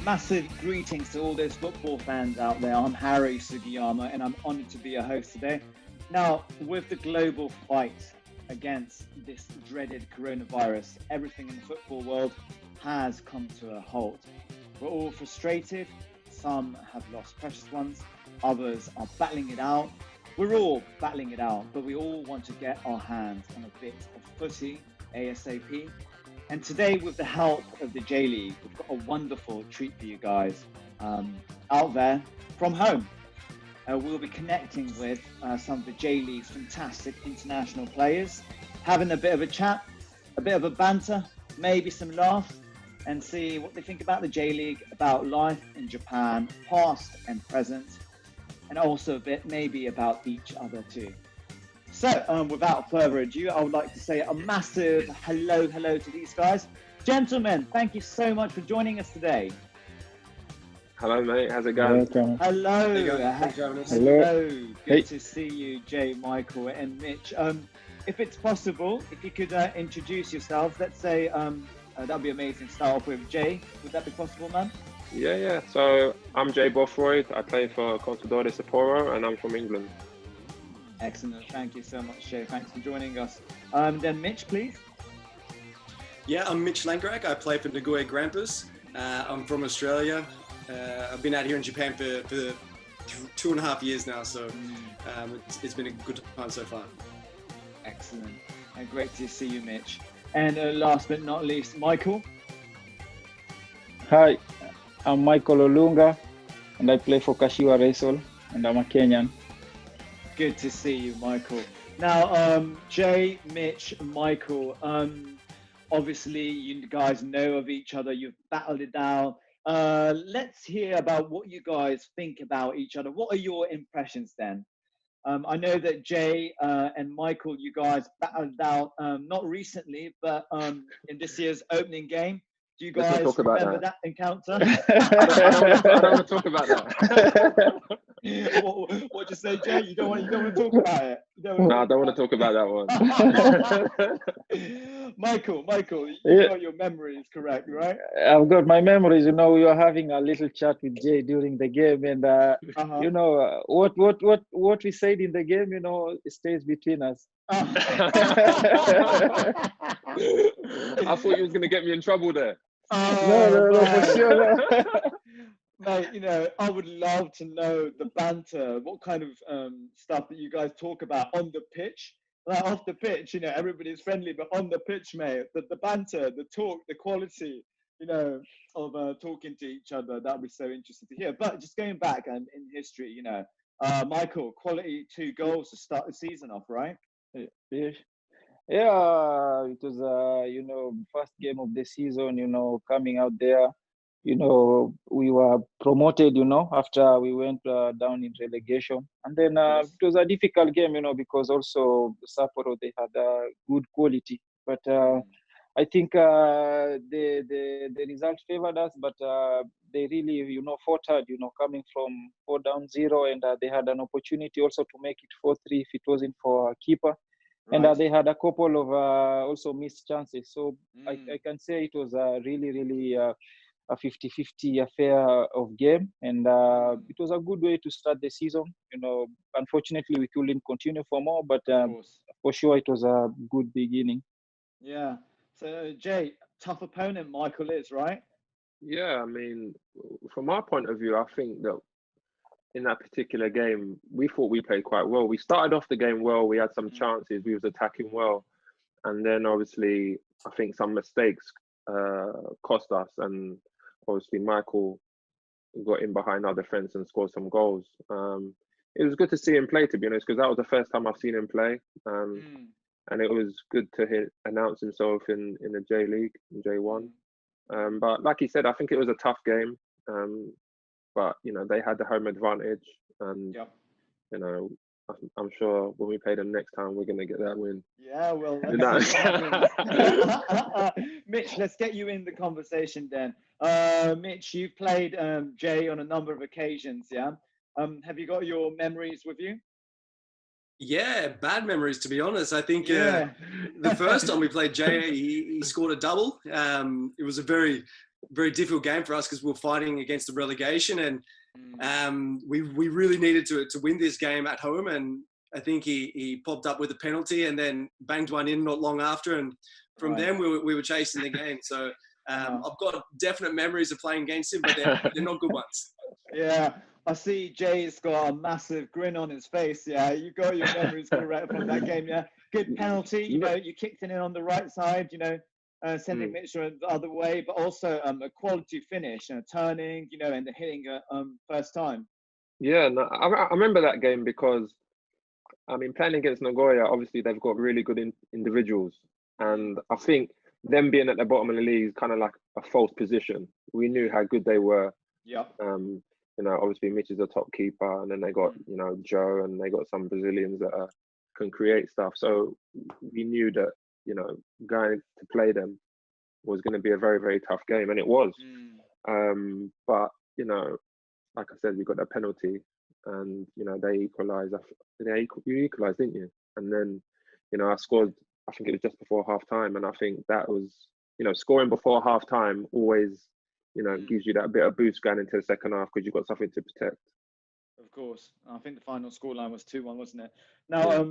Massive greetings to all those football fans out there. I'm Harry Sugiyama and I'm honoured to be your host today. Now, with the global fight against this dreaded coronavirus, everything in the football world has come to a halt. We're all frustrated. Some have lost precious ones. Others are battling it out. We're all battling it out, but we all want to get our hands on a bit of footy ASAP. And today, with the help of the J League, we've got a wonderful treat for you guys out there from home. We'll be connecting with some of the J League's fantastic international players, having a bit of a chat, a bit of a banter, maybe some laughs, and see what they think about the J League, about life in Japan, past and present, and also a bit maybe about each other too. So, without further ado, I would like to say a massive hello to these guys. Gentlemen, thank you so much for joining us today. Hello, mate. How's it going? Hello. Hello. Good to see you, Jay, Michael, and Mitch. If it's possible, if you could introduce yourselves, let's say that'd be amazing. Start off with Jay. Would that be possible, man? Yeah. So I'm Jay Bothroyd. I play for Contador Sapporo, and I'm from England. Excellent. Thank you so much, Jay. Thanks for joining us. Then Mitch, please. Yeah, I'm Mitch Langrag. I play for ľeaguewe Grampus. I'm from Australia. I've been out here in Japan for 2.5 years now, so it's been a good time so far. Excellent. And great to see you, Mitch. And last but not least, Michael. Hi, I'm Michael Olunga, and I play for Kashiwa Wrestle, and I'm a Kenyan. Good to see you, Michael. Now, Jay, Mitch, Michael, obviously you guys know of each other. You've battled it out. Let's hear about what you guys think about each other. What are your impressions then? I know that Jay and Michael, you guys battled out not recently, but in this year's opening game. Do you guys remember that encounter? I don't want to talk about that. What'd you say, Jay? You don't want to talk about it? No, I don't want to talk about that one. Michael, you got your memories correct, right? I've got my memories. You know, we were having a little chat with Jay during the game, and you know what we said in the game. You know, it stays between us. I thought you was going to get me in trouble there. No, for sure. Mate, you know, I would love to know the banter, what kind of stuff that you guys talk about on the pitch. Like off the pitch, you know, everybody's friendly, but on the pitch, mate, the banter, the talk, the quality, you know, of talking to each other, that would be so interesting to hear. But just going back in history, you know, Michael, quality 2 goals to start the season off, right? Yeah, it was you know, first game of the season, you know, coming out there, you know, we were promoted, you know, after we went down in relegation. And then it was a difficult game, you know, because also Sapporo, they had good quality. But I think the result favored us, but they really, you know, fought hard, you know, coming from 4-0, and they had an opportunity also to make it 4-3 if it wasn't for a keeper. Right. And they had a couple of also missed chances. So I can say it was really a 50-50 affair of game. And it was a good way to start the season. You know, unfortunately, we couldn't continue for more, but for sure, it was a good beginning. Yeah. So, Jay, tough opponent Michael is, right? Yeah, I mean, from our point of view, I think that in that particular game, we thought we played quite well. We started off the game well. We had some chances. We was attacking well. And then, obviously, I think some mistakes cost us. And obviously, Michael got in behind our defence and scored some goals. It was good to see him play, to be honest, because that was the first time I've seen him play. And it was good to announce himself in the J League, in J1. But like he said, I think it was a tough game. But, you know, they had the home advantage. And, you know, I'm sure when we play them next time, we're going to get that win. Yeah, well, Mitch, let's get you in the conversation then. Mitch, you've played Jay on a number of occasions, yeah? Have you got your memories with you? Yeah, bad memories, to be honest. I think the first time we played Jay, he scored a double. It was a very very difficult game for us because we were fighting against the relegation, and we really needed to win this game at home. And I think he popped up with a penalty and then banged one in not long after. And from then we were chasing the game. So I've got definite memories of playing against him, but they're not good ones. Yeah, I see Jay's got a massive grin on his face. Yeah, you got your memories correct from that game. Yeah, good penalty. You know, you kicked it in on the right side. You know, sending Mitchell the other way, but also a quality finish, turning. You know, and the hitting first time. Yeah, no, I remember that game because, I mean, playing against Nagoya, obviously they've got really good individuals, and I think them being at the bottom of the league is kind of like a false position. We knew how good they were. Yeah. You know, obviously Mitch is a top keeper, and then they got you know Joe, and they got some Brazilians that can create stuff. So we knew that you know going to play them was going to be a very, very tough game, and it was. But you know, like I said, we got that penalty, and you know they equalised. You equalised, didn't you? And then you know I scored. I think it was just before half time, and I think that was you know scoring before half time always you know gives you that bit of boost going into the second half because you've got something to protect. Of course, I think the final scoreline was 2-1, wasn't it? Now,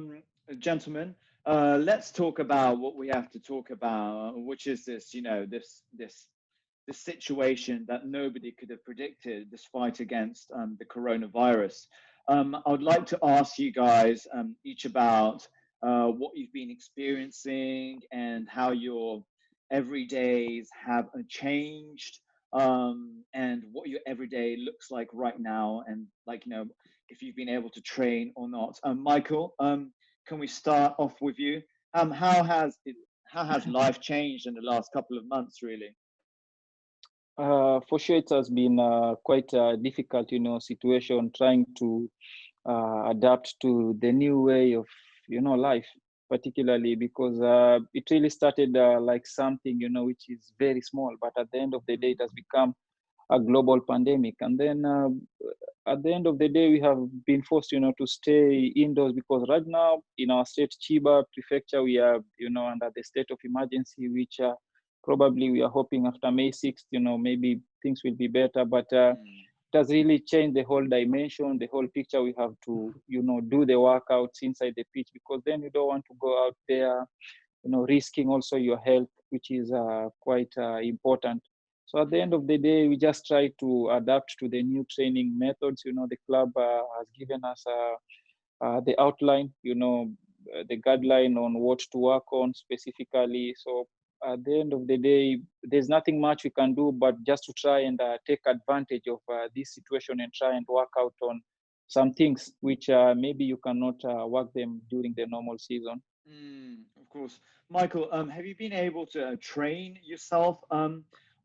gentlemen, let's talk about what we have to talk about, which is this, you know, this situation that nobody could have predicted, this fight against the coronavirus. I would like to ask you guys each about what you've been experiencing and how your everydays have changed. And what your everyday looks like right now, and like you know, if you've been able to train or not. Michael, can we start off with you? How has life changed in the last couple of months, really? For sure, it has been quite a difficult, you know, situation trying to adapt to the new way of, you know, life, particularly because it really started like something, you know, which is very small, but at the end of the day, it has become a global pandemic. And then at the end of the day, we have been forced, you know, to stay indoors because right now in our state, Chiba Prefecture, we are, you know, under the state of emergency, which probably we are hoping after May 6th, you know, maybe things will be better, but it has really changed the whole dimension, the whole picture. We have to, you know, do the workouts inside the pitch because then you don't want to go out there, you know, risking also your health, which is quite important. So at the end of the day, we just try to adapt to the new training methods. You know, the club has given us the outline, you know, the guideline on what to work on specifically. So at the end of the day, there's nothing much we can do but just to try and take advantage of this situation and try and work out on some things which maybe you cannot work them during the normal season. Of course. Michael, have you been able to train yourself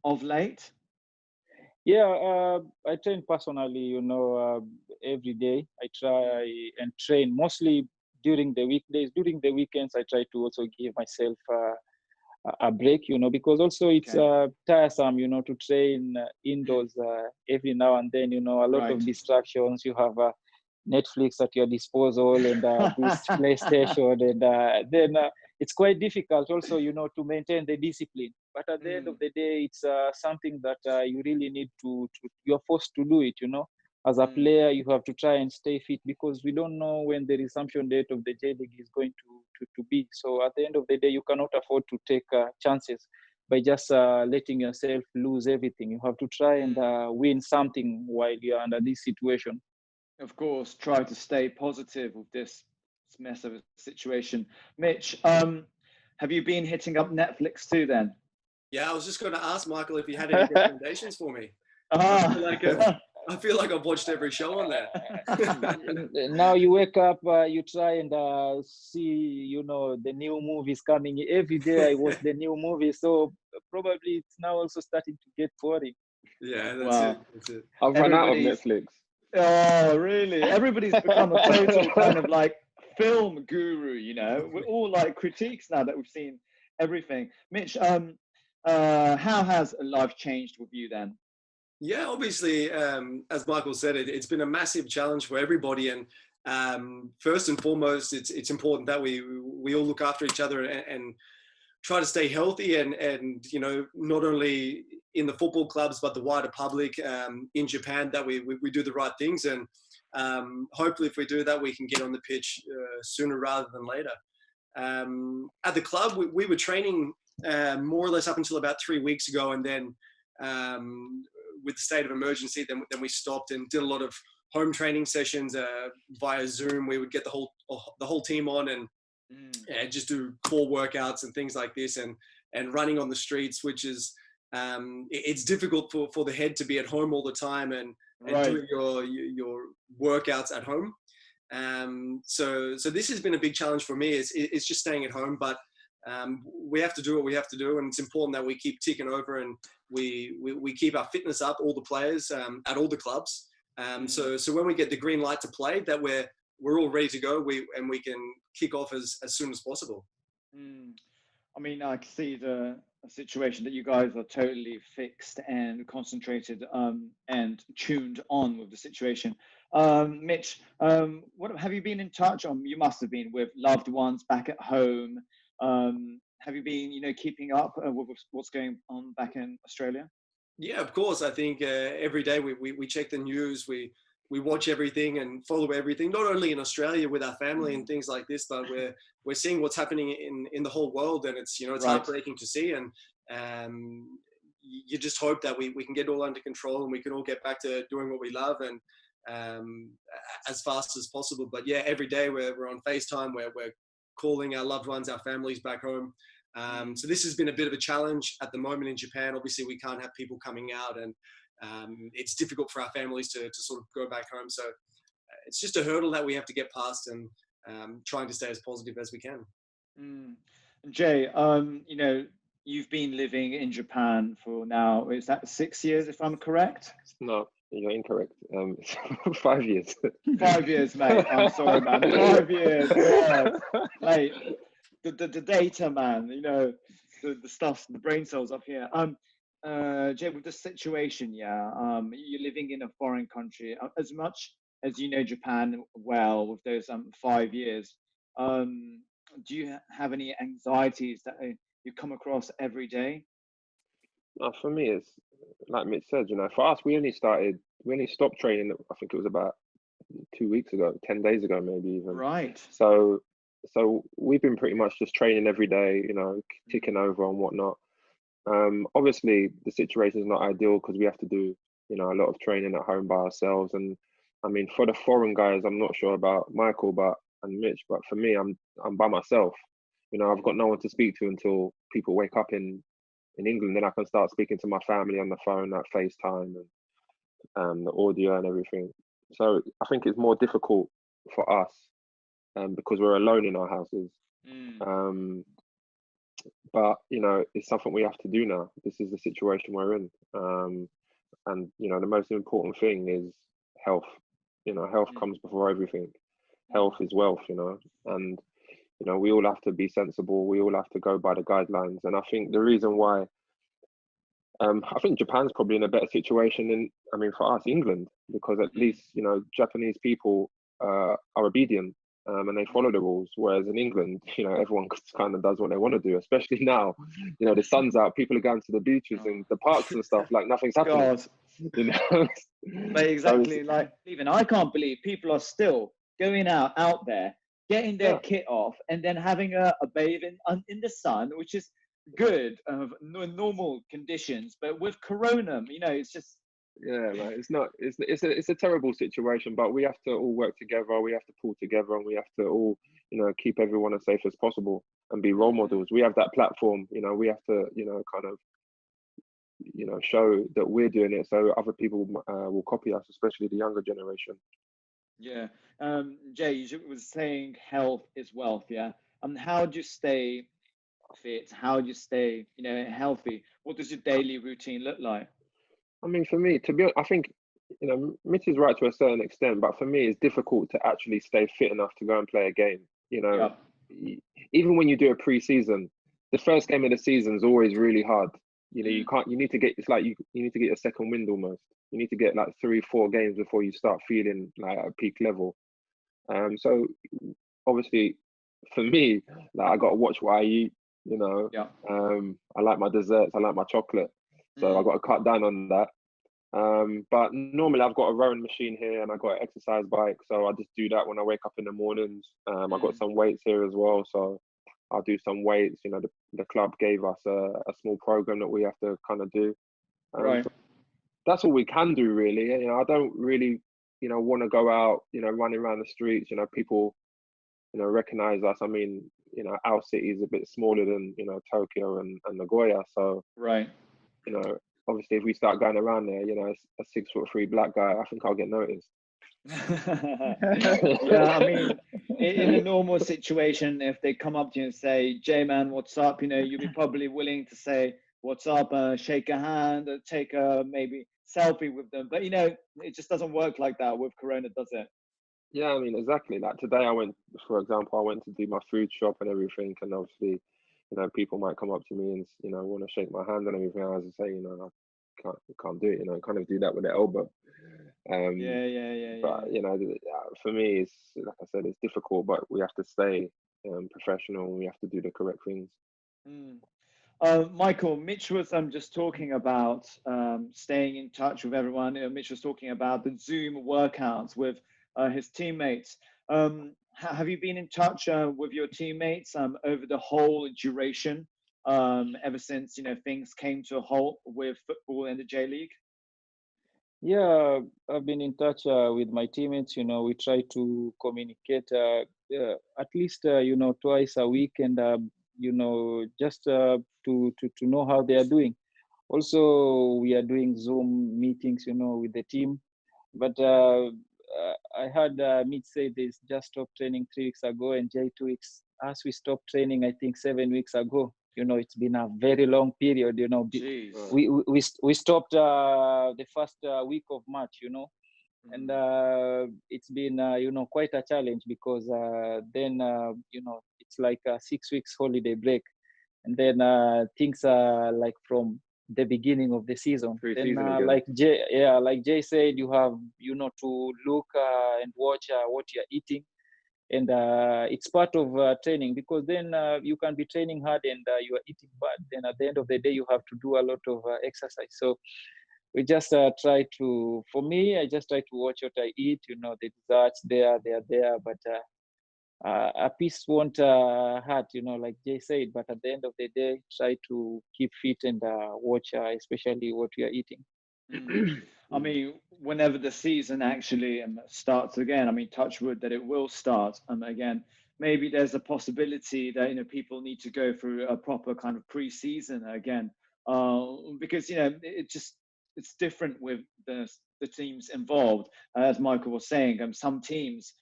of late? Yeah, I train personally, you know, every day. I try and train mostly during the weekdays. During the weekends, I try to also give myself a break, you know, because also it's tiresome, you know, to train indoors every now and then, you know, a lot of distractions. You have Netflix at your disposal and this PlayStation, and then it's quite difficult also, you know, to maintain the discipline. But at the end of the day, it's something that you really need to, you're forced to do it, you know. As a player, you have to try and stay fit because we don't know when the resumption date of the J League is going to be. So at the end of the day, you cannot afford to take chances by just letting yourself lose everything. You have to try and win something while you're under this situation. Of course, try to stay positive with this mess of a situation. Mitch, have you been hitting up Netflix too then? Yeah, I was just going to ask Michael if he had any recommendations for me. I feel like I've watched every show on there. Now you wake up, you try and see, you know, the new movies coming. Every day I watch the new movie. So probably it's now also starting to get boring. Yeah, that's it. I've run out of Netflix. Oh, really? Everybody's become a total kind of like film guru, you know? We're all like critiques now that we've seen everything. Mitch, how has life changed with you then? Yeah, obviously, as Michael said, it's been a massive challenge for everybody. And first and foremost, it's important that we all look after each other and try to stay healthy and not only in the football clubs but the wider public in Japan, that we do the right things, and hopefully if we do that we can get on the pitch sooner rather than later. At the club we were training more or less up until about 3 weeks ago, and then with the state of emergency then we stopped and did a lot of home training sessions via Zoom. We would get the whole team on and just do core workouts and things like this, and running on the streets, which is it's difficult for the head to be at home all the time and doing your workouts at home. So this has been a big challenge for me. It's just staying at home, but we have to do what we have to do, and it's important that we keep ticking over and we keep our fitness up, all the players at all the clubs. So when we get the green light to play, that we're all ready to go, and we can kick off as soon as possible. I mean, I can see the situation that you guys are totally fixed and concentrated and tuned on with the situation. Mitch, what have you been in touch on? You must have been with loved ones back at home. Have you been, keeping up with what's going on back in Australia? Yeah, of course. I think every day we check the news, we watch everything and follow everything, not only in Australia with our family and things like this, but we're seeing what's happening in the whole world, and it's it's heartbreaking to see, and you just hope that we can get it all under control and we can all get back to doing what we love and as fast as possible. But yeah, every day we're on FaceTime, we're calling our loved ones, our families back home. So this has been a bit of a challenge at the moment in Japan. Obviously, we can't have people coming out, and it's difficult for our families to sort of go back home. So it's just a hurdle that we have to get past, and trying to stay as positive as we can. Jay, you've been living in Japan for now, is that 6 years, if I'm correct? No, you're incorrect. 5 years. 5 years, mate. I'm sorry, man. 5 years. Yeah. Mate, the data, man, the stuff, the brain cells up here. Jay, with the situation, you're living in a foreign country. As much as you know Japan well with those 5 years, do you have any anxieties that you come across every day? For me, it's like Mitch said, for us, we only stopped training, I think it was about 2 weeks ago, 10 days ago, maybe even. Right. So we've been pretty much just training every day, ticking over and whatnot. Obviously the situation is not ideal because we have to do, a lot of training at home by ourselves. And I mean, for the foreign guys, I'm not sure about Michael and Mitch, but for me, I'm by myself. I've got no one to speak to until people wake up in England. Then I can start speaking to my family on the phone, at FaceTime, and the audio and everything. So I think it's more difficult for us because we're alone in our houses. But it's something we have to do now. This is the situation we're in, and the most important thing is health. Health comes before everything. Health is wealth, and we all have to be sensible. We all have to go by the guidelines. And I think the reason why I think Japan's probably in a better situation for us, England, because at least Japanese people are obedient. And they follow the rules, whereas in England, everyone kind of does what they want to do, especially now. The sun's out, people are going to the beaches and the parks and stuff like nothing's happening. But exactly, like even I can't believe people are still going out there, getting their kit off, and then having a bathe in the sun, which is good normal conditions. But with Corona, it's just. Yeah, like it's a terrible situation, but we have to all work together. We have to pull together, and we have to all, keep everyone as safe as possible and be role models. We have that platform, we have to, kind of, show that we're doing it, so other people will copy us, especially the younger generation. Yeah, Jay, you was saying health is wealth. Yeah, how do you stay fit? How do you stay, healthy? What does your daily routine look like? I mean, for me, to be honest, I think, Mitch is right to a certain extent, but for me, it's difficult to actually stay fit enough to go and play a game. Even when you do a pre-season, the first game of the season is always really hard. You need to get, it's like you need to get your second wind almost. You need to get like 3-4 games before you start feeling like at a peak level. So obviously, for me, like I got to watch what I eat. You know, Yeah. I like my desserts. I like my chocolate. So I've got to cut down on that. But normally I've got a rowing machine here and I've got an exercise bike. So I just do that when I wake up in the mornings. I've got some weights here as well. So I'll do some weights. You know, the club gave us a small program that we have to kind of do. Right. So that's all we can do, really. You know, I don't really, you know, want to go out, you know, running around the streets. You know, people, you know, recognize us. I mean, you know, our city is a bit smaller than, you know, Tokyo and Nagoya. So, Right. you know, obviously if we start going around there, you know, a 6'3" black guy, I think I'll get noticed. Yeah, I mean, in a normal situation, if they come up to you and say, J-Man, what's up? You know, you'll be probably willing to say, what's up, shake a hand, take a maybe selfie with them. But, you know, it just doesn't work like that with Corona, does it? Yeah, I mean, exactly. Like today I went, for example, I went to do my food shop and everything. And obviously, you know, people might come up to me and, you know, want to shake my hand and everything. I was say, you know, I can't do it, you know, kind of do that with the elbow. Yeah. But, you know, for me, it's, like I said, it's difficult, but we have to stay professional and we have to do the correct things. Michael, Mitch was just talking about staying in touch with everyone. Mitch was talking about the Zoom workouts with his teammates. Have you been in touch with your teammates over the whole duration, ever since, you know, things came to a halt with football in the J League? Yeah, I've been in touch with my teammates. You know, we try to communicate at least, you know, twice a week, and you know, just to know how they are doing. Also, we are doing Zoom meetings, you know, with the team. But I heard Mitch say they just stopped training 3 weeks ago, and Jay 2 weeks. As we stopped training, I think 7 weeks ago. You know, it's been a very long period. You know, Jeez. we stopped the first week of March. You know, and it's been you know, quite a challenge because then you know, it's like a 6 weeks holiday break, and then things are like from the beginning of the season. Then like Jay said, you have, you know, to look and watch what you're eating, and it's part of training, because then you can be training hard and you are eating bad. Then at the end of the day, you have to do a lot of exercise. So we just try to, for me, I just try to watch what I eat. You know, the desserts they are there, but a piece won't hurt, you know, like Jay said. But at the end of the day, try to keep fit and watch especially what we are eating. I mean, whenever the season actually starts again, I mean, touch wood that it will start again. Maybe there's a possibility that, you know, people need to go through a proper kind of pre-season again, because, you know, it's different with the teams involved. As Michael was saying, some teams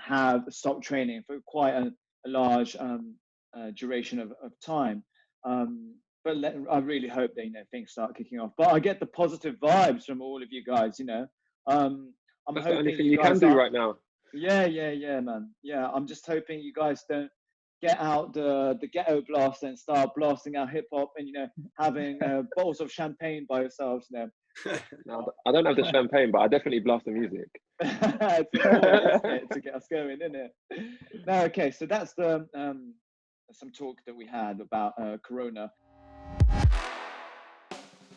have stopped training for quite a large duration of time. But I really hope that, you know, things start kicking off. But I get the positive vibes from all of you guys. You know, I'm That's hoping the only thing you can do right now. Yeah, man. Yeah, I'm just hoping you guys don't get out the ghetto blaster and start blasting out hip hop and, you know, having bottles of champagne by yourselves. You know. No, I don't have the champagne, but I definitely blast the music. It's important, isn't it, to get us going, isn't it? No, okay. So that's the some talk that we had about Corona.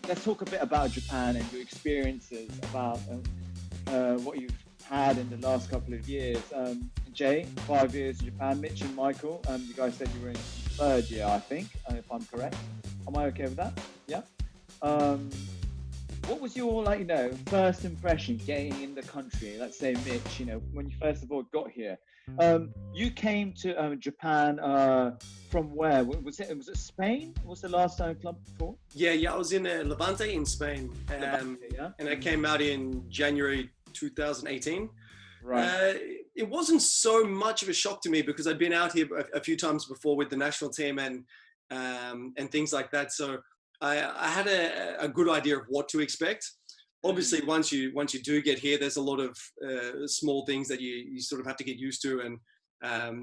Let's talk a bit about Japan and your experiences, about what you've had in the last couple of years. Jay, 5 years in Japan. Mitch and Michael, you guys said you were in 3rd year, I think, if I'm correct. Am I okay with that? Yeah. What was your, like, you know, first impression getting in the country? Let's say, Mitch, you know, when you first of all got here, you came to Japan from where? Was it Spain? Was the last time club before? Yeah. I was in Levante in Spain, and I came out in January 2018. Right. It wasn't so much of a shock to me because I'd been out here a few times before with the national team and things like that. So I had a good idea of what to expect. Obviously, once you do get here, there's a lot of small things that you sort of have to get used to, and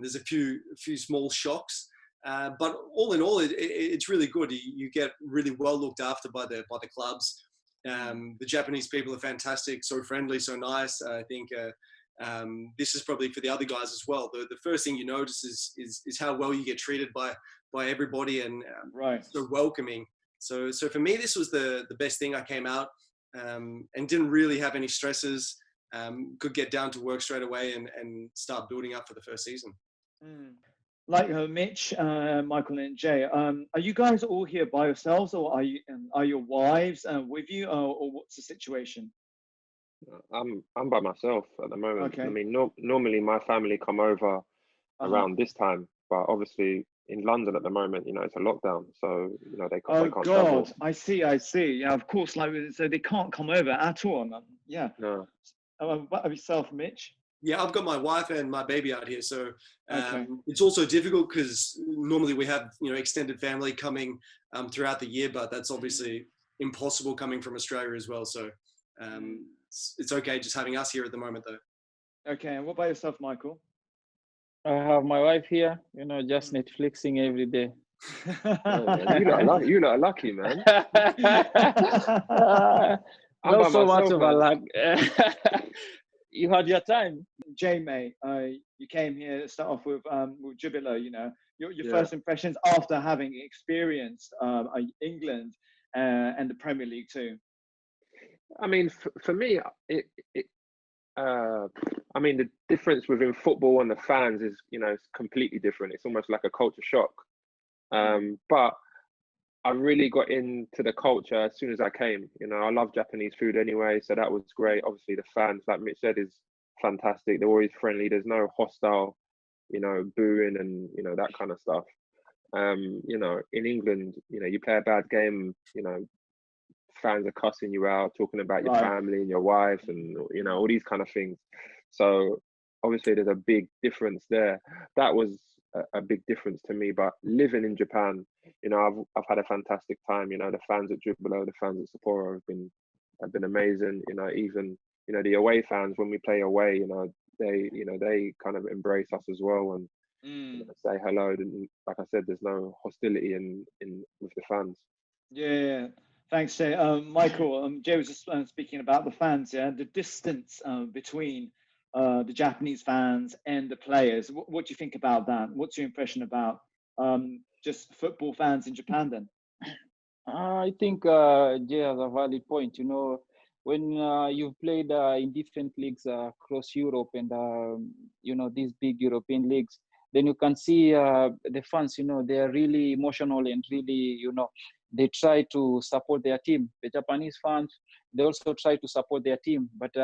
there's a few small shocks. But all in all, it's really good. You get really well looked after by the clubs. The Japanese people are fantastic, so friendly, so nice. I think this is probably for the other guys as well. The first thing you notice is how well you get treated by by everybody and right. so welcoming. So for me, this was the best thing. I came out and didn't really have any stresses. Could get down to work straight away and start building up for the first season. Like Mitch, Michael, and Jay, are you guys all here by yourselves, or are your wives with you, or what's the situation? I'm by myself at the moment. Okay. I mean, normally my family come over around this time, but obviously in London at the moment, you know, it's a lockdown, so you know they can't God, travel. I see. Yeah, of course. Like, so they can't come over at all. Yeah. No. What about yourself, Mitch? Yeah, I've got my wife and my baby out here, so Okay. it's also difficult because normally we have, you know, extended family coming throughout the year, but that's obviously impossible coming from Australia as well. So it's okay just having us here at the moment, though. Okay, and what about yourself, Michael? I have my wife here, you know, just Netflixing every day. Man, you lot are lucky, man. Not so much of a luck. You had your time. Jay, mate, you came here to start off with J.Lleague, you know, your first impressions after having experienced England and the Premier League too. I mean, for me, I mean, the difference within football and the fans is, you know, it's completely different. It's almost like a culture shock. But I really got into the culture as soon as I came. You know, I love Japanese food anyway, so that was great. Obviously, the fans, like Mitch said, is fantastic. They're always friendly. There's no hostile, you know, booing and, you know, that kind of stuff. You know, in England, you know, you play a bad game, you know, fans are cussing you out, talking about your family and your wife and, you know, all these kind of things. So obviously there's a big difference there. That was a big difference to me. But living in Japan, you know, I've had a fantastic time. You know, the fans at J.Lleague, the fans at Sapporo have been amazing. You know, even, you know, the away fans, when we play away, you know, they kind of embrace us as well and you know, say hello. And like I said, there's no hostility in with the fans. Yeah. Thanks, Jay. Michael, Jay was just speaking about the fans, yeah, the distance between the Japanese fans and the players. What do you think about that? What's your impression about just football fans in Japan then? I think Jay has a valid point. You know, when you've played in different leagues across Europe and, you know, these big European leagues, then you can see the fans, you know, they are really emotional and really, you know, they try to support their team. The Japanese fans, they also try to support their team. But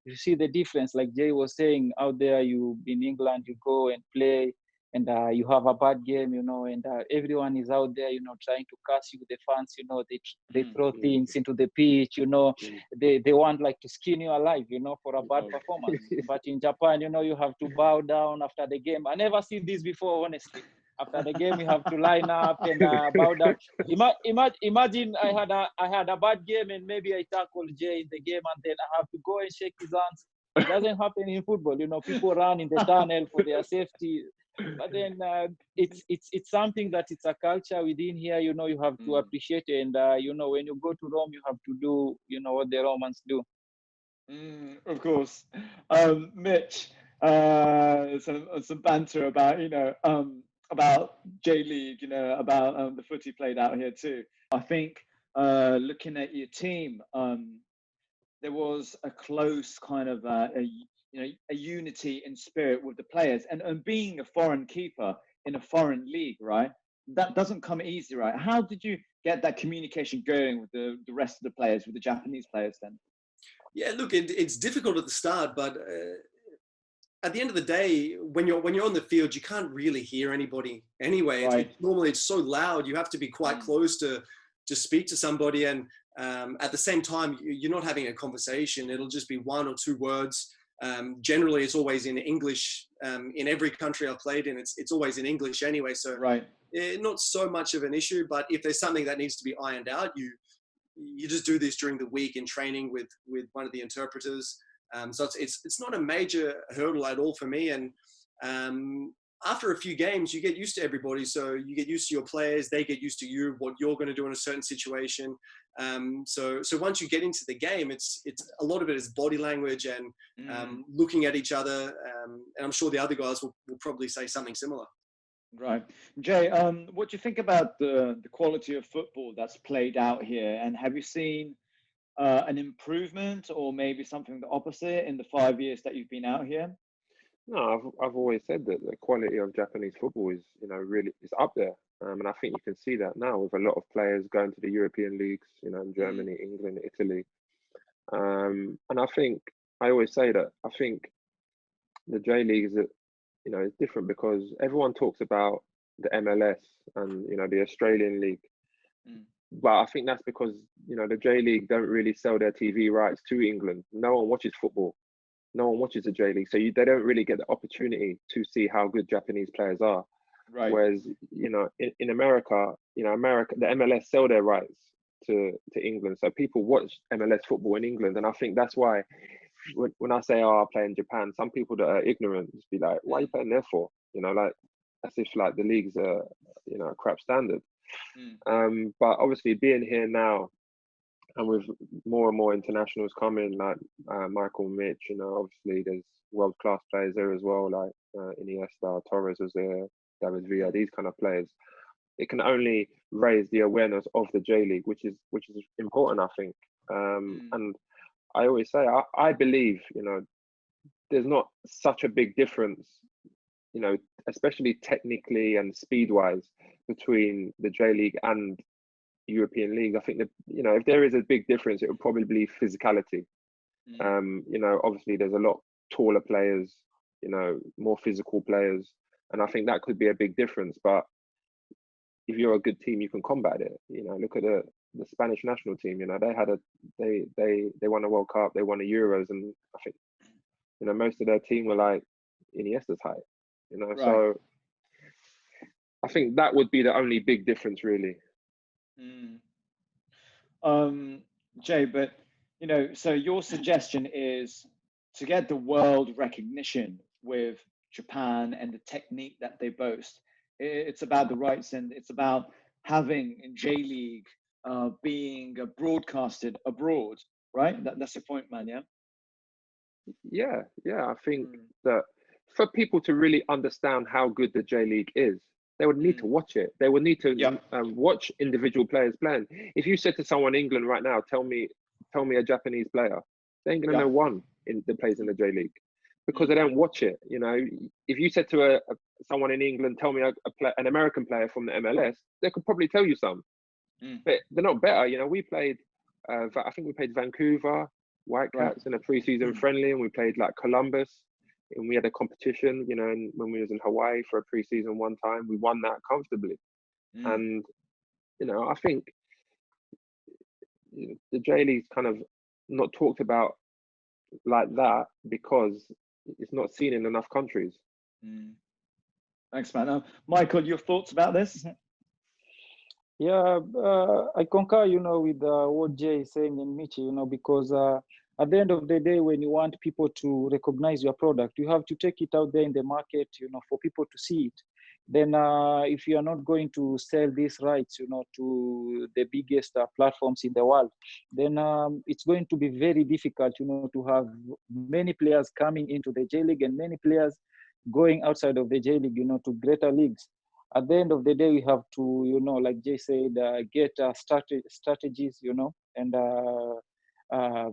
you see the difference, like Jay was saying, out there, you in England, you go and play and you have a bad game, you know, and everyone is out there, you know, trying to curse you. The fans, you know, they throw things into the pitch, you know, they want like to skin you alive, you know, for a bad performance. But in Japan, you know, you have to bow down after the game. I never seen this before, honestly. After the game, you have to line up and bow down. Imagine I had a bad game and maybe I tackled Jay in the game and then I have to go and shake his hands. It doesn't happen in football. You know, people run in the tunnel for their safety. But then it's something that it's a culture within here. You know, you have to appreciate it. And you know, when you go to Rome, you have to do, you know, what the Romans do. Of course, Mitch. Some banter about, you know, about J.League, you know, about the footy played out here too. I think looking at your team, there was a close kind of a unity in spirit with the players, and being a foreign keeper in a foreign league, right? That doesn't come easy, right? How did you get that communication going with the rest of the players, with the Japanese players then? Yeah, look, it's difficult at the start, but at the end of the day, when you're on the field, you can't really hear anybody anyway. Right. Normally it's so loud, you have to be quite close to speak to somebody. And at the same time, you're not having a conversation. It'll just be one or two words. Generally, it's always in English. In every country I've played in, it's always in English anyway. So not so much of an issue. But if there's something that needs to be ironed out, you just do this during the week in training with one of the interpreters. So it's not a major hurdle at all for me. And after a few games, you get used to everybody. So you get used to your players, they get used to you, what you're going to do in a certain situation. So once you get into the game, it's a lot of it is body language and looking at each other. And I'm sure the other guys will probably say something similar. Right. Jay, what do you think about the quality of football that's played out here? And have you seen an improvement or maybe something the opposite in the 5 years that you've been out here? No, I've always said that the quality of Japanese football is, really is up there. And I think you can see that now with a lot of players going to the European leagues, in Germany, England, Italy. And I think I always say that I think the J League is, is different because everyone talks about the MLS and the Australian league, but I think that's because the J League don't really sell their TV rights to England. No one watches football. No one watches the J League, so they don't really get the opportunity to see how good Japanese players are. Right. Whereas in America, America, the MLS sell their rights to England, so people watch MLS football in England, and I think that's why when I say, "Oh, I play in Japan," some people that are ignorant just be like, "Why are you playing there for?" Like as if like the league's a a crap standard. But obviously being here now, and with more and more internationals coming, like Michael Mitch, obviously there's world-class players there as well, like Iniesta, Torres was there, David Villa, these kind of players. It can only raise the awareness of the J League, which is important, I think. And I always say, I believe, there's not such a big difference, especially technically and speed-wise, between the J League and European leagues. I think that if there is a big difference, it would probably be physicality. Obviously there's a lot taller players, more physical players, and I think that could be a big difference. But if you're a good team, you can combat it. Look at the Spanish national team. They won a World Cup, they won the Euros, and I think most of their team were like Iniesta's height. Right. So I think that would be the only big difference, really. Jay, but so your suggestion is to get the world recognition with Japan and the technique that they boast. It's about the rights, and it's about having J League being broadcasted abroad, right? That's the point, man. Yeah. Yeah. I think that for people to really understand how good the J League is, they would need to watch it. They would need to watch individual players playing. If you said to someone in England right now, tell me a Japanese player, they ain't gonna know one that plays in the J League because they don't watch it. If you said to someone in England, tell me an American player from the MLS, they could probably tell you some, but they're not better. We played, I think we played Vancouver Whitecaps in a preseason friendly, and we played like Columbus. And we had a competition, and when we was in Hawaii for a preseason one time, we won that comfortably. And, I think the J League's kind of not talked about like that because it's not seen in enough countries. Thanks, man. Michael, your thoughts about this? Yeah, I concur, with what Jay is saying and Michi, because at the end of the day, when you want people to recognize your product, you have to take it out there in the market, for people to see it. Then if you are not going to sell these rights, to the biggest platforms in the world, then it's going to be very difficult, to have many players coming into the J League and many players going outside of the J League, to greater leagues. At the end of the day, we have to, like Jay said, get strategies, and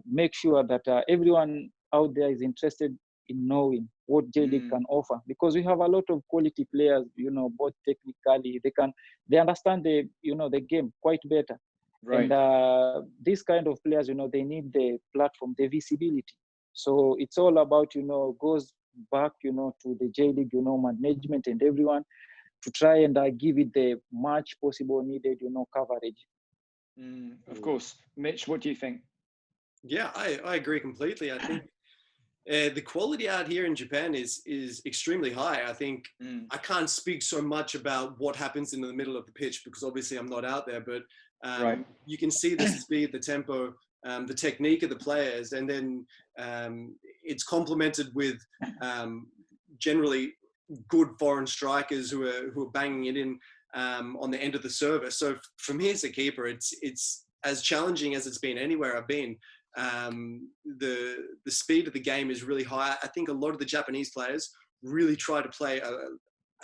make sure that everyone out there is interested in knowing what J League can offer, because we have a lot of quality players, both technically, they understand the game quite better. Right. And these kind of players, they need the platform, the visibility. So it's all about, goes back, to the J League, management and everyone to try and give it the much possible needed, coverage. Of course. Mitch, what do you think? Yeah, I agree completely. I think the quality out here in Japan is extremely high. I think I can't speak so much about what happens in the middle of the pitch because obviously I'm not out there, but you can see the speed, the tempo, the technique of the players, and then it's complemented with generally good foreign strikers who are banging it in on the end of the service. So for me as a keeper, it's as challenging as it's been anywhere I've been. The speed of the game is really high. I think a lot of the Japanese players really try to play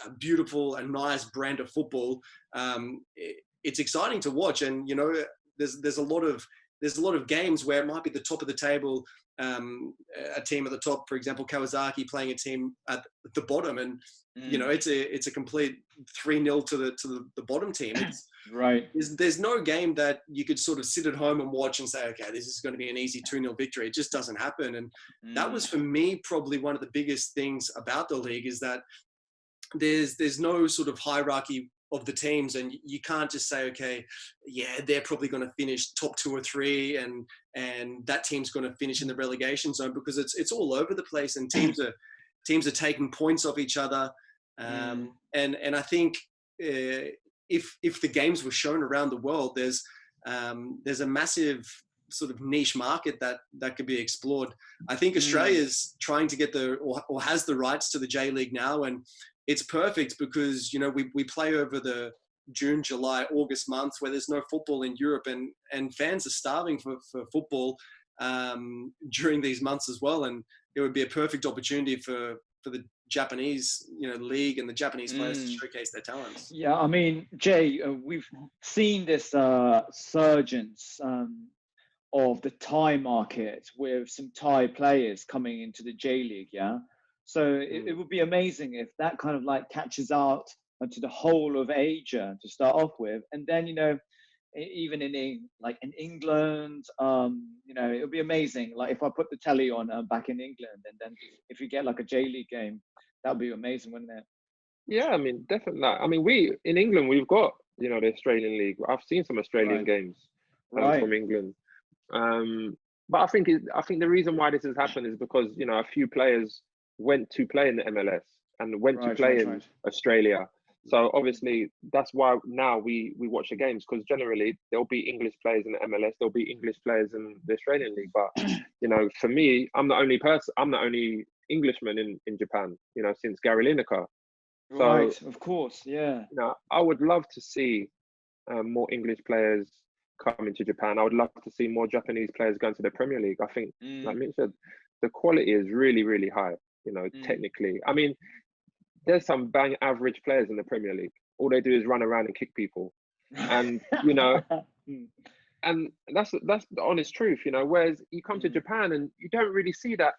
a beautiful and nice brand of football, it's exciting to watch. And, you know, there's a lot of games where it might be the top of the table, a team at the top, for example, Kawasaki playing a team at the bottom, and you know, it's a complete 3-0 to the bottom team. It's, right. There's no game that you could sort of sit at home and watch and say, okay, this is going to be an easy 2-0 victory. It just doesn't happen. And that was, for me, probably one of the biggest things about the league, is that there's no sort of hierarchy of the teams, and you can't just say, okay, yeah, they're probably going to finish top 2 or 3, and that team's going to finish in the relegation zone, because it's all over the place, and teams are taking points off each other. And I think if the games were shown around the world, there's a massive sort of niche market that could be explored. I think Australia's trying to get or has the rights to the J League now, and it's perfect because, you know, we play over the June, July, August months where there's no football in Europe, and fans are starving for football during these months as well. And it would be a perfect opportunity for the Japanese, you know, league and the Japanese players to showcase their talents. Yeah, I mean, Jay, we've seen this surgence of the Thai market with some Thai players coming into the J League, yeah? So it would be amazing if that kind of like catches out to the whole of Asia to start off with. And then, you know, even in England, you know, it would be amazing. Like if I put the telly on back in England, and then if you get like a J League game, that would be amazing, wouldn't it? Yeah, I mean, definitely. I mean, we in England, we've got, you know, the Australian League. I've seen some Australian games from England. But I think the reason why this has happened is because, you know, a few players went to play in the MLS and went to play in Australia. So obviously that's why now we watch the games, because generally there'll be English players in the MLS, there'll be English players in the Australian League. But, you know, for me, I'm the only Englishman in Japan, you know, since Gary Lineker. Right, So, of course, yeah. You know, I would love to see more English players come into Japan. I would love to see more Japanese players going to the Premier League. I think, like Mitch said, the quality is really, really high, you know, technically. I mean, there's some bang average players in the Premier League. All they do is run around and kick people. And, you know, and that's the honest truth, you know, whereas you come to Japan and you don't really see that.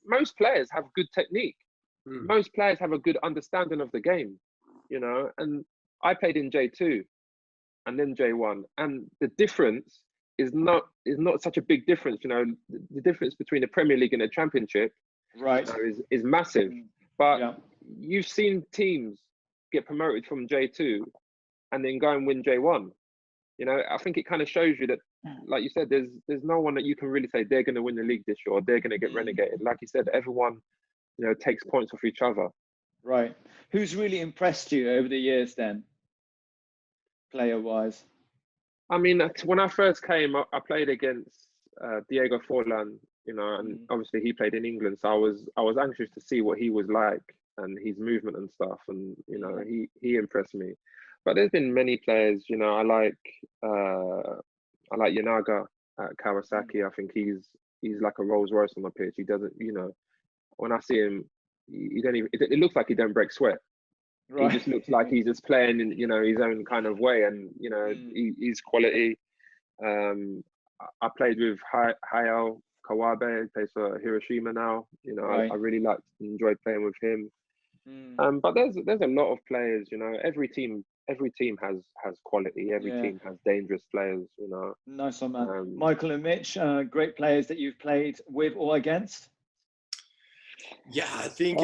Most players have good technique. Most players have a good understanding of the game, you know, and I played in J2 and then J1, and the difference is not such a big difference, you know. The difference between the Premier League and the Championship, right, you know, is massive. But you've seen teams get promoted from J2 and then go and win J1. You know, I think it kind of shows you that, like you said, there's no one that you can really say they're going to win the league this year or they're going to get relegated. Like you said, everyone, you know, takes points off each other. Right. Who's really impressed you over the years then, player-wise? I mean, when I first came, I played against Diego Forlan, you know, and obviously he played in England, so I was anxious to see what he was like and his movement and stuff, and you know, he impressed me. But there's been many players, you know. I like Yanaga at Kawasaki. I think he's like a Rolls Royce on the pitch. He doesn't, you know, when I see him, it looks like he don't break sweat. Right. He just looks like he's just playing in, you know, his own kind of way, and you know, he's quality. I played with Hayao Kawabe, plays for Hiroshima now. You know, I really enjoyed playing with him. But there's a lot of players, you know. Every team has quality. Every team has dangerous players, you know. Nice one, man. Michael and Mitch, great players that you've played with or against. Yeah, I think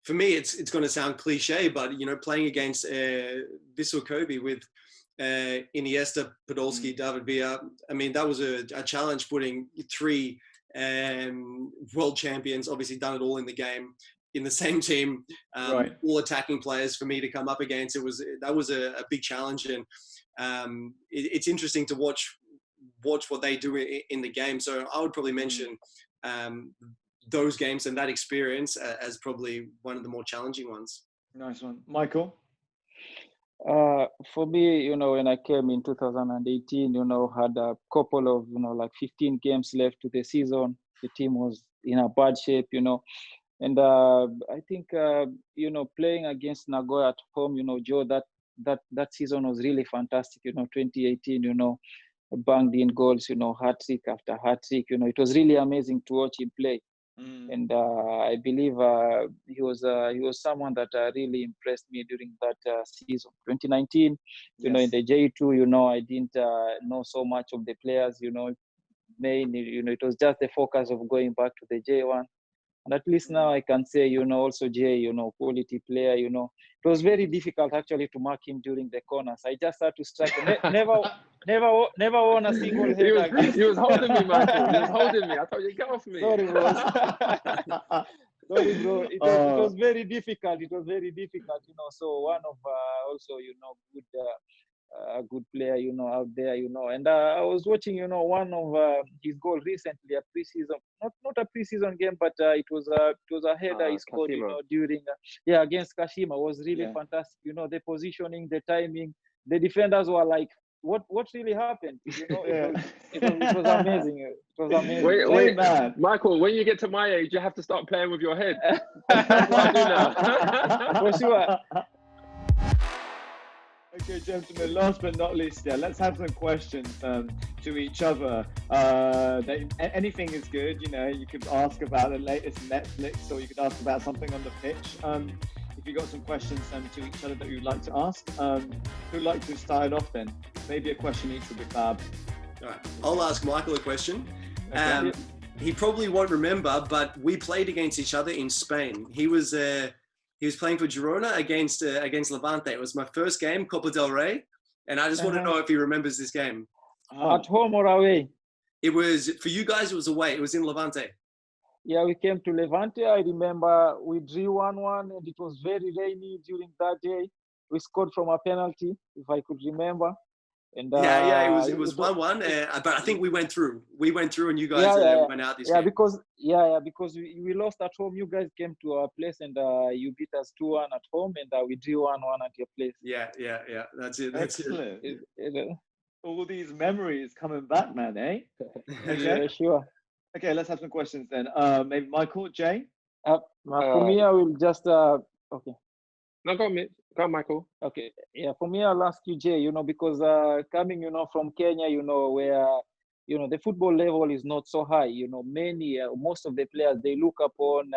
for me, it's going to sound cliche, but you know, playing against Vissel Kobe with Iniesta, Podolski, David Villa, I mean, that was a challenge, putting 3 world champions, obviously done it all in the game, in the same team, all attacking players for me to come up against. That was a big challenge, and it's interesting to watch what they do in the game. So I would probably mention those games and that experience as probably one of the more challenging ones. Nice one. Michael? For me, you know, when I came in 2018, you know, had a couple of, you know, like 15 games left to the season. The team was in a bad shape, you know. And I think playing against Nagoya at home, Joe, that season was really fantastic. 2018, banged in goals, hat trick after hat trick. It was really amazing to watch him play. And I believe he was someone that really impressed me during that season. 2019, in the J2, I didn't know so much of the players. Mainly, it was just the focus of going back to the J1. And at least now I can say, also Jay, quality player. It was very difficult actually to mark him during the corners. I just had to strike. Never won a single header. He was holding me, Michael. He was holding me. I thought you get off me. Sorry, bro. Sorry, bro. It was very difficult. It was very difficult. So one of also, good player, out there, and I was watching, one of his goals recently, a preseason, not a preseason game, but it was a header he scored, during, against Kashima. Was really fantastic. The positioning, the timing, the defenders were like, what really happened? It was amazing. It was amazing. Wait, man. Michael, when you get to my age, you have to start playing with your head. That's what I do now. For sure. Okay, gentlemen, last but not least, let's have some questions to each other. Anything is good, you could ask about the latest Netflix, or you could ask about something on the pitch. If you got some questions to each other that you'd like to ask, who'd like to start it off then? Maybe a question each would be fab. All right, I'll ask Michael a question. Okay. He probably won't remember, but we played against each other in Spain. He was playing for Girona against Levante. It was my first game, Copa del Rey, and I just want to know if he remembers this game. At home or away? It was, for you guys, it was away. It was in Levante. Yeah, we came to Levante. I remember we drew 1-1, and it was very rainy during that day. We scored from a penalty, if I could remember. And it was 1-1. But I think we went through. We went through, and you guys went out this game. Because we lost at home. You guys came to our place, and you beat us 2-1 at home, and we drew 1-1 at your place. Yeah. That's it. Excellent. All these memories coming back, man, eh? Okay. Yeah, sure. Okay, let's have some questions then. Maybe Michael, Jay? For me, I will just, okay. No, go on, Mitch. Go on, Michael. Okay, yeah, for me, I'll ask you, Jay, because coming, from Kenya, where, the football level is not so high, most of the players, they look upon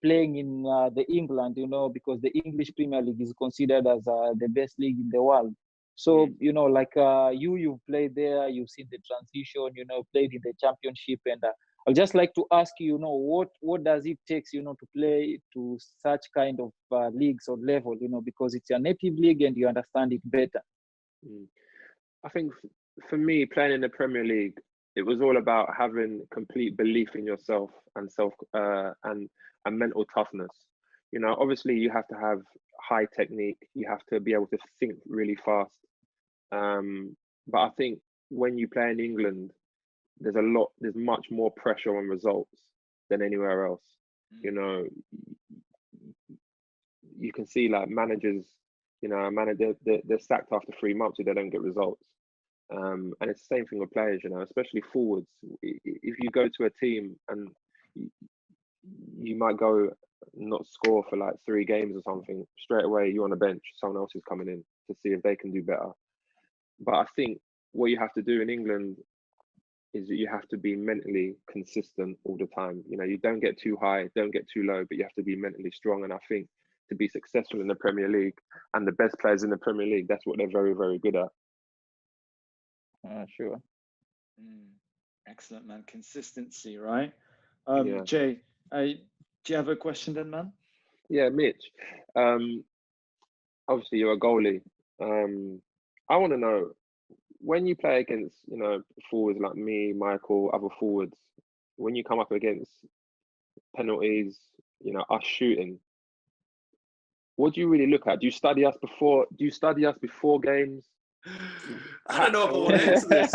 playing in the England, because the English Premier League is considered as the best league in the world. So, you've played there, you've seen the transition, played in the championship. And I'd just like to ask you, what does it take, to play to such kind of leagues or level, because it's your native league and you understand it better. I think for me, playing in the Premier League, it was all about having complete belief in yourself and and mental toughness. Obviously you have to have high technique. You have to be able to think really fast. But I think when you play in England, there's much more pressure on results than anywhere else. You can see like managers, they're sacked after 3 months if they don't get results. And it's the same thing with players, especially forwards. If you go to a team and you might go not score for like 3 games or something, straight away you're on the bench, someone else is coming in to see if they can do better. But I think what you have to do in England is that you have to be mentally consistent all the time. You don't get too high, don't get too low, but you have to be mentally strong. And I think to be successful in the Premier League, and the best players in the Premier League, that's what they're very, very good at. Sure. Excellent, man. Consistency, right? Yeah. Jay, do you have a question then, man? Yeah, Mitch. Obviously, you're a goalie. I want to know, when you play against, forwards like me, Michael, other forwards, when you come up against penalties, us shooting, what do you really look at? Do you study us before games? I don't know if I want to answer this.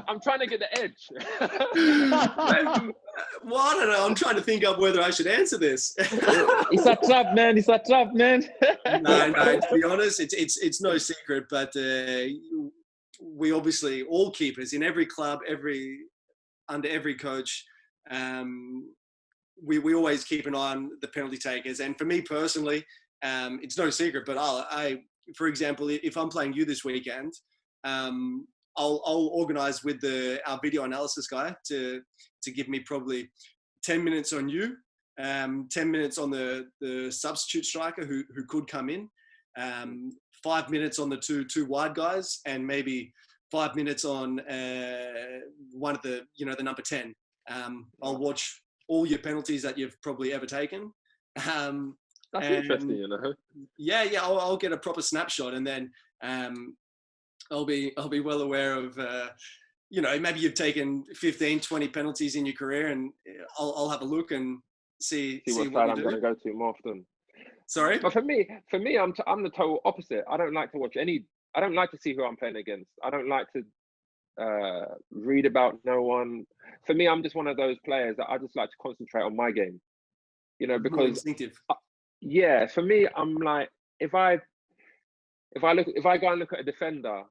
I'm trying to get the edge. Well, I don't know. I'm trying to think of whether I should answer this. It's a trap, man. It's a trap, man. No. To be honest, it's no secret. But we obviously, all keepers in every club, under every coach, we always keep an eye on the penalty takers. And for me personally, it's no secret, but for example, if I'm playing you this weekend, I'll organise with our video analysis guy to give me probably 10 minutes on you, 10 minutes on the substitute striker who could come in, 5 minutes on the two wide guys, and maybe 5 minutes on one of the number 10. I'll watch all your penalties that you've probably ever taken. That's interesting, Yeah, I'll get a proper snapshot, and then I'll be well aware of maybe you've taken 15, 20 penalties in your career, and I'll have a look and see what what side I'm going to go to more often. Sorry, but for me, I'm the total opposite. I don't like to watch I don't like to see who I'm playing against. I don't like to read about no one. For me, I'm just one of those players that I just like to concentrate on my game. Because more instinctive. Yeah, for me, I'm like, if I go and look at a defender,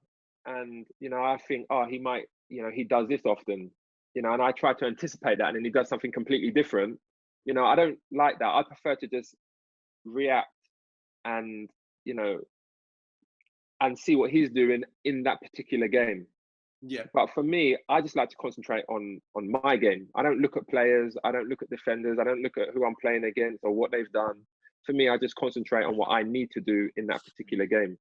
and I think, oh, he might, he does this often, and I try to anticipate that, and then he does something completely different. I don't like that. I prefer to just react and and see what he's doing in that particular game. Yeah. But for me, I just like to concentrate on my game. I don't look at players. I don't look at defenders. I don't look at who I'm playing against or what they've done. For me, I just concentrate on what I need to do in that particular game.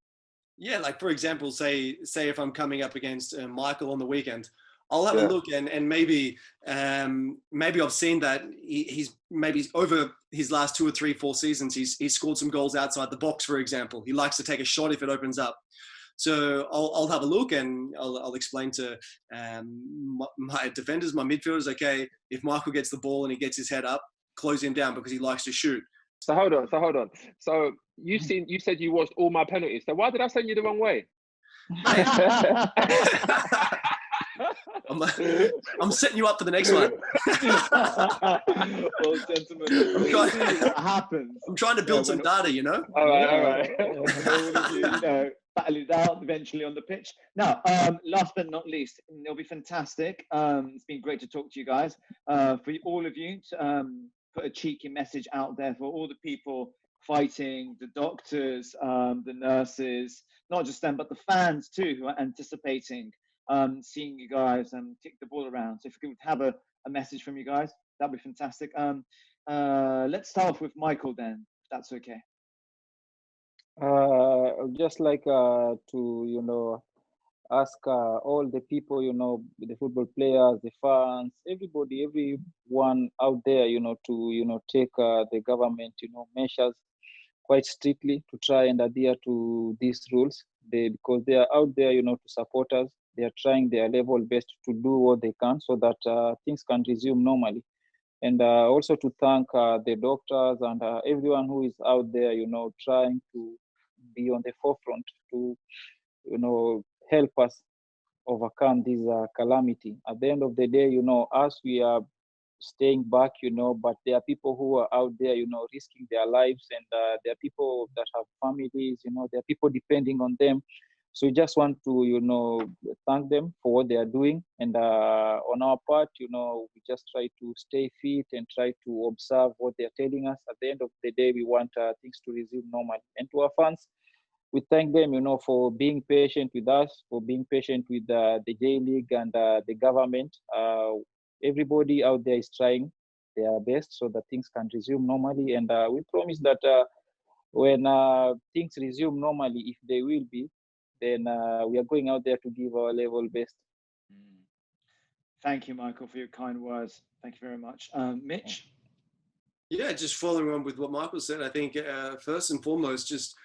Yeah, like for example, say if I'm coming up against Michael on the weekend, I'll have a look and maybe I've seen that he's maybe over his last 2 or 3, 4 seasons, he's scored some goals outside the box, for example. He likes to take a shot if it opens up. So I'll have a look and I'll explain to my defenders, my midfielders, okay, if Michael gets the ball and he gets his head up, close him down because he likes to shoot. So hold on. So you said you watched all my penalties. So why did I send you the wrong way? I'm setting you up for the next one. Well, gentlemen, what happens? I'm trying to build some data, All right. Battle it out eventually on the pitch. Now, last but not least, it'll be fantastic. It's been great to talk to you guys. For all of you to put a cheeky message out there for all the people fighting, the doctors, the nurses, not just them, but the fans too, who are anticipating seeing you guys kick the ball around. So if we could have a message from you guys, that'd be fantastic. Let's start off with Michael then, if that's okay. Just like to ask all the people, the football players, the fans, everyone out there, to take the government, measures quite strictly to try and adhere to these rules. Because they are out there, to support us. They are trying their level best to do what they can so that things can resume normally. And also to thank the doctors and everyone who is out there, trying to be on the forefront to, help us overcome this calamity. At the end of the day, as we are staying back, but there are people who are out there, risking their lives, and there are people that have families, there are people depending on them. So we just want to, thank them for what they are doing. And on our part, we just try to stay fit and try to observe what they're telling us. At the end of the day, we want things to resume normally. And to our fans, we thank them, for being patient with us, for being patient with the J League and the government. Everybody out there is trying their best so that things can resume normally. And we promise that when things resume normally, if they will be, then we are going out there to give our level best. Thank you, Michael, for your kind words. Thank you very much. Mitch? Yeah, just following on with what Michael said, I think first and foremost, just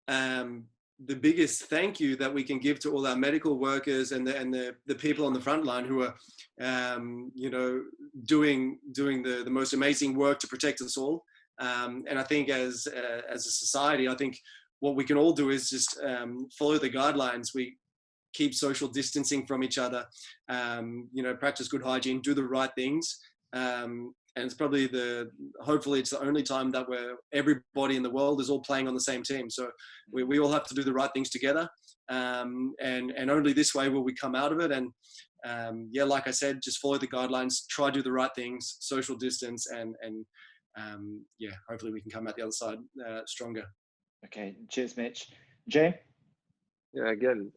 the biggest thank you that we can give to all our medical workers and the people on the front line who are, doing the most amazing work to protect us all. And I think as a society, I think what we can all do is just follow the guidelines. We keep social distancing from each other, practice good hygiene, do the right things. And it's probably hopefully it's the only time that everybody in the world is all playing on the same team. So we all have to do the right things together. And only this way will we come out of it. yeah, like I said, just follow the guidelines, try to do the right things, social distance, and yeah, hopefully we can come out the other side stronger. Okay, cheers, Mitch. Jay? Yeah, again,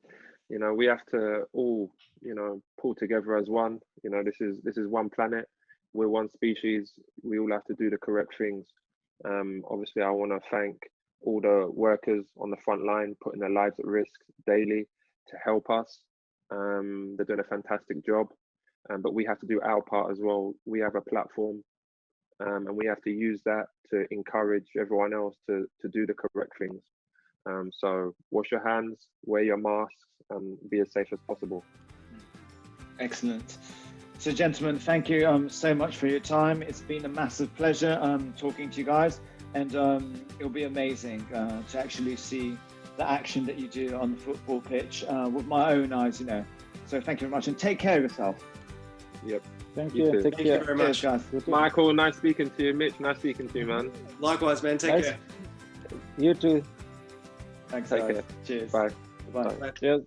you know, we have to all, you know, pull together as one. You know, this is one planet. We're one species. We all have to do the correct things. Obviously, I want to thank all the workers on the front line, putting their lives at risk daily to help us. They're doing a fantastic job, but we have to do our part as well. We have a platform, and we have to use that to encourage everyone else to do the correct things. So wash your hands, wear your masks, and be as safe as possible. Excellent. So gentlemen, thank you so much for your time. It's been a massive pleasure talking to you guys, and it'll be amazing to actually see the action that you do on the football pitch with my own eyes, you know. So thank you very much, and take care of yourself. Yep. Thank You you. too. Take Thank care. you very much. Cheers, guys. Michael, nice speaking to you. Mitch, nice speaking to you, man. Likewise, man. Take Nice. care. You too. Thanks, Take guys. care. Cheers. Bye. Bye. Bye. Cheers.